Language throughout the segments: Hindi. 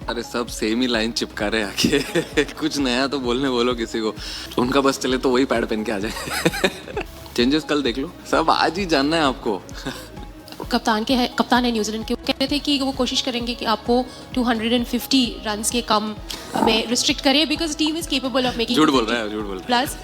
अरे सब सेम ही लाइन चिपका रहे आके कुछ नया तो बोलने बोलो किसी को, उनका बस चले तो वही पैड पहन के आ जाए चेंजेस कल देख लो, सब आज ही जानना है आपको कप्तान है न्यूजीलैंड के, वो कह रहे थे कि वो कोशिश करेंगे कि आपको 250 रन्स के कम में रिस्ट्रिक्ट करें because team is capable of making. झूठ बोल रहा है प्लस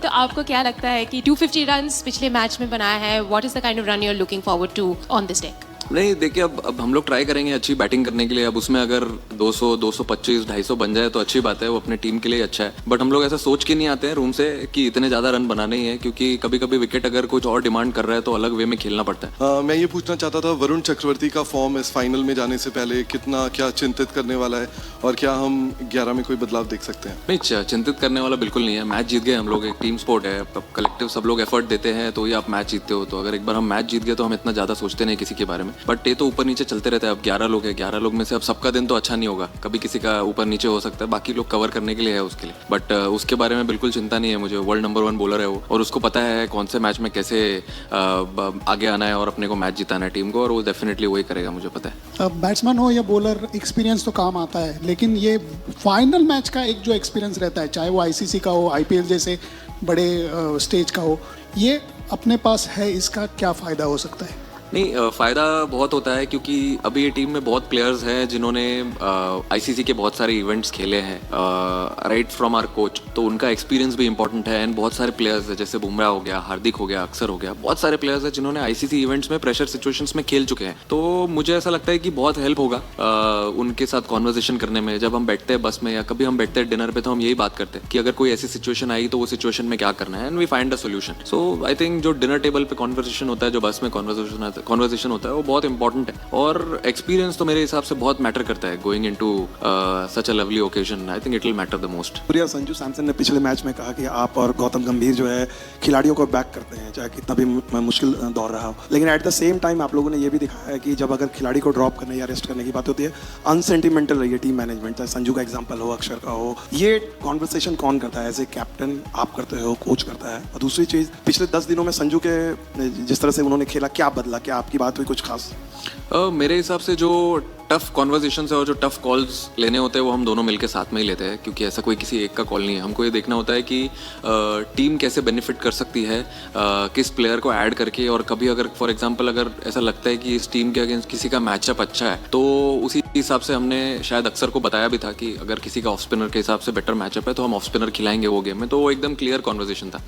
तो आपको क्या लगता है कि 250 रन्स पिछले मैच में बनाया है, what is the kind of run you are looking forward to on this deck? नहीं देखिए, अब हम लोग ट्राई करेंगे अच्छी बैटिंग करने के लिए। अब उसमें अगर 200, 225, 250 बन जाए तो अच्छी बात है, वो अपने टीम के लिए अच्छा है। बट हम लोग ऐसा सोच के नहीं आते हैं रूम से कि इतने ज़्यादा रन बनाने ही है, क्योंकि कभी कभी विकेट अगर कुछ और डिमांड कर रहा है तो अलग वे में खेलना पड़ता है। मैं ये पूछना चाहता था, वरुण चक्रवर्ती का फॉर्म इस फाइनल में जाने से पहले कितना क्या चिंतित करने वाला है, और क्या हम 11 में कोई बदलाव देख सकते हैं? नहीं, चिंतित करने वाला बिल्कुल नहीं है। मैच जीत गए हम लोग, एक टीम स्पोर्ट है, कलेक्टिव सब लोग एफर्ट देते हैं तो ही आप मैच जीतते हो। तो अगर एक बार हम मैच जीत गए तो हम इतना ज़्यादा सोचते नहीं किसी के बारे में। बट ये तो ऊपर नीचे चलते रहता है। अब 11 लोग हैं, 11 लोग में से अब सबका दिन तो अच्छा नहीं होगा, कभी किसी का ऊपर नीचे हो सकता है, बाकी लोग कवर करने के लिए है उसके लिए। बट उसके बारे में बिल्कुल चिंता नहीं है मुझे। वर्ल्ड नंबर 1 बॉलर है वो, और उसको पता है कौन से मैच में कैसे आगे आना है और अपने को मैच जिताना है टीम को, और वो डेफिनेटली वही करेगा, मुझे पता है। बैट्समैन हो या बॉलर, एक्सपीरियंस तो काम आता है, लेकिन ये फाइनल मैच का एक जो एक्सपीरियंस रहता है, चाहे वो आईसीसी का हो, आईपीएल जैसे बड़े स्टेज का हो, ये अपने पास है, इसका क्या फ़ायदा हो सकता है? नहीं, फ़ायदा बहुत होता है, क्योंकि अभी ये टीम में बहुत प्लेयर्स हैं जिन्होंने आईसीसी के बहुत सारे इवेंट्स खेले हैं, राइट फ्रॉम आवर कोच, तो उनका एक्सपीरियंस भी इंपॉर्टेंट है। एंड बहुत सारे प्लेयर्स हैं, जैसे बुमराह हो गया, हार्दिक हो गया, अक्षर हो गया, बहुत सारे प्लेयर्स हैं जिन्होंने आईसीसी इवेंट्स में प्रेशर सिचुएशंस में खेल चुके हैं। तो मुझे ऐसा लगता है कि बहुत हेल्प होगा उनके साथ कॉन्वर्जेशन करने में। जब हम बैठते हैं बस में या कभी हम बैठते हैं डिनर पे, तो हम यही बात करते हैं कि अगर कोई ऐसी सिचुएशन आई तो वो सिचुएशन में क्या करना है, and we find a solution. So I think जो डिनर टेबल पे कॉन्वर्जेशन होता है, जो बस में कॉन्वर्जेशन होता है, वो बहुत इंपॉर्टेंट है। और एक्सपीरियंस तो मेरे हिसाब से बहुत मैटर करता है going into such a lovely occasion. I think it will matter the most. Priya, Sanju Samson ने पिछले मैच में कहा कि आप और गौतम गंभीर जो है खिलाड़ियों को बैक करते हैं, चाहे कितना भी मुश्किल दौर रहा हो। लेकिन एट द सेम टाइम आप लोगों ने ये भी दिखाया है कि जब अगर खिलाड़ी को ड्रॉप करने या रेस्ट करने की बात होती है, अनसेंटिमेंटल रही है टीम मैनेजमेंट, चाहे संजू का एग्जाम्पल हो, अक्षर का हो। ये कॉन्वर्सेशन कौन करता है? एज ए कैप्टन आप करते हो, कोच करता है? और दूसरी चीज़, पिछले 10 दिनों में संजू के जिस तरह से उन्होंने खेला, क्या बदला? क्या आपकी बात हुई कुछ खास? मेरे हिसाब से जो टफ कॉन्वर्जेशन है और जो टफ कॉल्स लेने होते हैं वो हम दोनों मिलकर साथ में ही लेते हैं, क्योंकि ऐसा कोई किसी एक का कॉल नहीं है। हमको ये देखना होता है कि टीम कैसे बेनिफिट कर सकती है किस प्लेयर को ऐड करके। और कभी अगर फॉर एग्जांपल अगर ऐसा लगता है कि इस टीम के अगेंस्ट किसी का मैचअप अच्छा है, तो उसी हिसाब से हमने शायद अक्सर को बताया भी था कि अगर किसी का ऑफ स्पिनर के हिसाब से बेटर मैचअप है तो हम ऑफ स्पिनर खिलाएंगे वो गेम में। तो वो एकदम क्लियर कॉन्वर्जेशन था।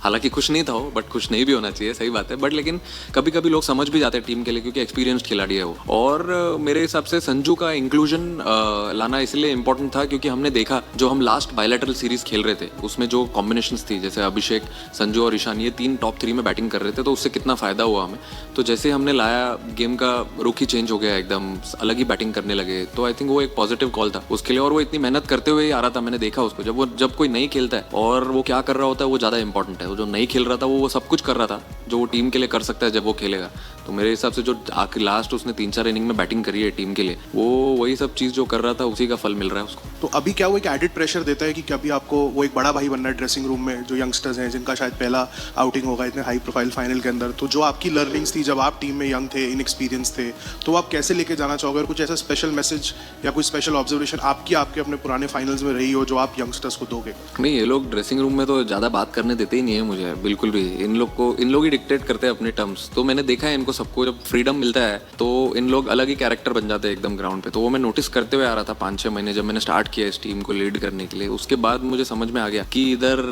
हालांकि खुश नहीं था वो, बट खुश नहीं भी होना चाहिए, सही बात है। बट लेकिन कभी कभी लोग समझ भी जाते हैं टीम के लिए, क्योंकि एक्सपीरियंस्ड खिलाड़ी है वो। और मेरे हिसाब से संजू का इंक्लूजन लाना इसलिए इंपॉर्टेंट था क्योंकि हमने देखा जो हम लास्ट बायलैटरल सीरीज खेल रहे थे उसमें जो कॉम्बिनेशंस थी, जैसे अभिषेक, संजू और ईशान, ये 3 टॉप 3 में बैटिंग कर रहे थे, तो उससे कितना फ़ायदा हुआ हमें। तो जैसे हमने लाया, गेम का रुख ही चेंज हो गया, एकदम अलग ही बैटिंग करने लगे। तो आई थिंक वो एक पॉजिटिव कॉल था उसके लिए। और वो इतनी मेहनत करते हुए ही आ रहा था, मैंने देखा उसको। जब कोई नहीं खेलता है और वो क्या कर रहा होता है वो ज़्यादा इंपॉर्टेंट है। वो जो नहीं खेल रहा था वो सब कुछ कर रहा था जो वो टीम के लिए कर सकता है जब वो खेलेगा। तो मेरे हिसाब से जो आखिर लास्ट उसने 3-4 इनिंग में बैटिंग करी है टीम के लिए, वो वही सब चीज़ जो कर रहा था उसी का फल मिल रहा है उसको। तो अभी क्या वो एक एडिड प्रेशर देता है कि कभी आपको वो एक बड़ा भाई बनना है ड्रेसिंग रूम में, जो यंगस्टर्स हैं जिनका शायद पहला आउटिंग होगा इतने हाई प्रोफाइल फाइनल के अंदर, तो जो आपकी लर्निंग्स थी जब आप टीम में यंग थे, इनएक्सपीरियंस थे, तो आप कैसे लेके जाना चाहोगे? और कुछ ऐसा स्पेशल मैसेज या कोई स्पेशल ऑब्जर्वेशन आपके अपने पुराने फाइनल्स में रही हो जो आप यंगस्टर्स को दोगे? नहीं, ये लोग ड्रेसिंग रूम में तो ज़्यादा बात करने देते ही नहीं है मुझे, बिल्कुल भी। इन लोग ही डिक्टेट करते हैं अपने टर्म्स। तो मैंने देखा है इनको सबको, जब फ्रीडम मिलता है तो इन लोग अलग ही कैरेक्टर बन जाते हैं एकदम ग्राउंड पे। तो वो मैं नोटिस करते हुए आ रहा था 5-6 महीने जब मैंने स्टार्ट किया इस टीम को लीड करने के लिए। उसके बाद मुझे समझ में आ गया कि इधर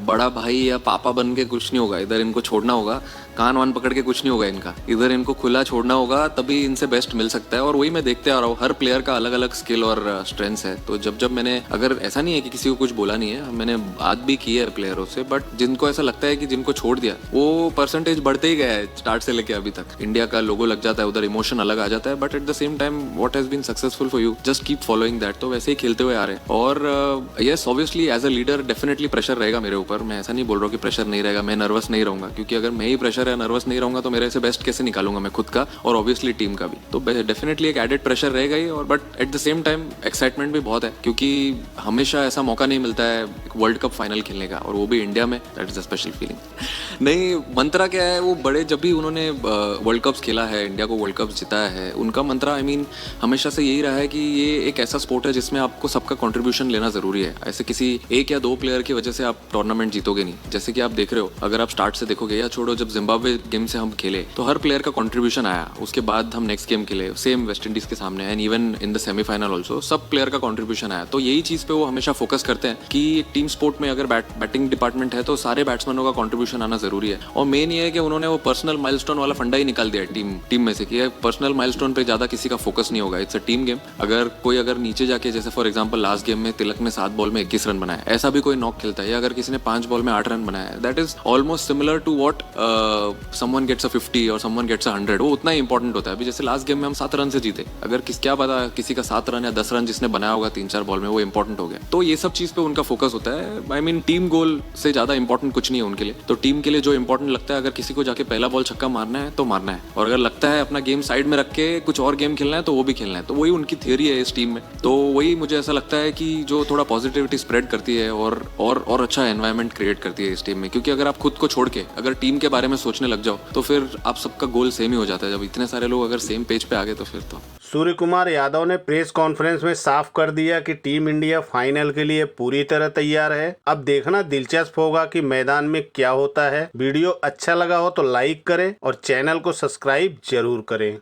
बड़ा भाई या पापा बन के कुछ नहीं होगा, इधर इनको छोड़ना होगा, कान वान पकड़ के कुछ नहीं होगा इनका, इधर इनको खुला छोड़ना होगा, तभी इनसे बेस्ट मिल सकता है। और वही मैं देखते आ रहा हूँ, हर प्लेयर का अलग अलग स्किल और स्ट्रेंथ्स है। तो जब मैंने, अगर ऐसा नहीं है कि किसी को कुछ बोला नहीं है, मैंने बात भी की है प्लेयरों से, बट जिनको ऐसा लगता है कि जिनको छोड़ दिया वो परसेंटेज बढ़ते ही गया है स्टार्ट से लेके अभी तक। इंडिया का लोगो लग जाता है उधर, इमोशन अलग आ जाता है, but at the same time what has been successful for you, just keep following that. तो वैसे ही खेलते खेलते हुए आ रहे हैं। और yes obviously as a leader definitely pressure रहेगा मेरे ऊपर। मैं ऐसा नहीं बोल रहा हूँ कि प्रेशर नहीं रहेगा, मैं नर्वस नहीं रहूँगा, क्योंकि अगर मैं ही प्रेशर या नर्वस नहीं रहूँगा तो मेरे से बेस्ट कैसे निकालूंगा मैं खुद का और ऑब्वियसली टीम का भी। तो डेफिनेटली एक एडेड प्रेशर रहेगा ही, और but at the same time excitement भी बहुत है, क्योंकि हमेशा ऐसा मौका नहीं मिलता है वर्ल्ड कप फाइनल खेलने का, और वो भी इंडिया में। That is a special feeling. नहीं, मंत्रा क्या है, वो बड़े जब भी उन्होंने वर्ल्ड कप्स खेला है, इंडिया को वर्ल्ड कप्स जिताया है, उनका मंत्रा आई मीन हमेशा से यही रहा है कि ये एक ऐसा स्पोर्ट है जिसमें आपको सबका कंट्रीब्यूशन लेना जरूरी है। ऐसे किसी एक या दो प्लेयर की वजह से आप टूर्नामेंट जीतोगे नहीं। जैसे कि आप देख रहे हो, अगर आप स्टार्ट से देखोगे, या छोड़ो जब जिम्बाब्वे गेम से हम खेले तो हर प्लेयर का कंट्रीब्यूशन आया, उसके बाद हम नेक्स्ट गेम खेले सेम वेस्ट इंडीज के सामने, and even in the semifinal also सब प्लेयर का कंट्रीब्यूशन आया। तो यही चीज पे वो हमेशा फोकस करते हैं कि टीम स्पोर्ट में अगर बैटिंग डिपार्टमेंट है तो सारे बैट्समैनों का कंट्रीब्यूशन आना जरूरी है। और मेन ये है कि उन्होंने वो पर्सनल माइलस्टोन वाला फंडा ही निकाल दिया टीम में से कि पर्सनल माइलस्टोन पे ज्यादा किसी का फोकस नहीं होगा। It's a team game. अगर नीचे जाके, जैसे फॉर एग्जांपल लास्ट गेम में तिलक ने 7 बॉल में 21 रन बनाया, ऐसा भी कोई नॉक खेलता है, या अगर किसी ने 5 बॉल में 8 रन बनाया, that is almost similar to what someone gets a 50 और समवन गेट्स अ 100। वो उतना ही इंपॉर्टेंट होता है। अभी जैसे लास्ट गेम में हम 7 रन से जीते, अगर क्या पता किसी का 7 रन या 10 रन जिसने बनाया होगा 3-4 बॉल में, वो इंपॉर्टेंट हो गया। तो ये सब चीज पे उनका फोकस होता है। आई मीन टीम गोल से ज्यादा इंपॉर्टेंट कुछ नहीं है उनके लिए। तो टीम के लिए जो इंपॉर्टेंट लगता है, अगर किसी को जाके पहला बॉल छक्का मारना है तो मारना है, और अगर लगता है अपना गेम साइड में रख के कुछ और गेम खेलना है तो वो भी खेलना है। तो वही उनकी थियरी है इस टीम में। तो वही मुझे ऐसा लगता है कि जो थोड़ा पॉजिटिविटी स्प्रेड करती है और अच्छा एनवायरनमेंट क्रिएट करती है इस टीम में। क्योंकि अगर आप खुद को छोड़ के अगर टीम के बारे में सोचने लग जाओ तो फिर आप सबका गोल सेम ही हो जाता है। जब इतने सारे लोग अगर सेम पेज पे आ गए तो फिर तो। सूर्य कुमार यादव ने प्रेस कॉन्फ्रेंस में साफ कर दिया कि टीम इंडिया फाइनल के लिए पूरी तरह तैयार है। अब देखना दिलचस्प होगा कि मैदान में क्या होता है। वीडियो अच्छा लगा हो तो लाइक करें और चैनल को सब्सक्राइब जरूर करें।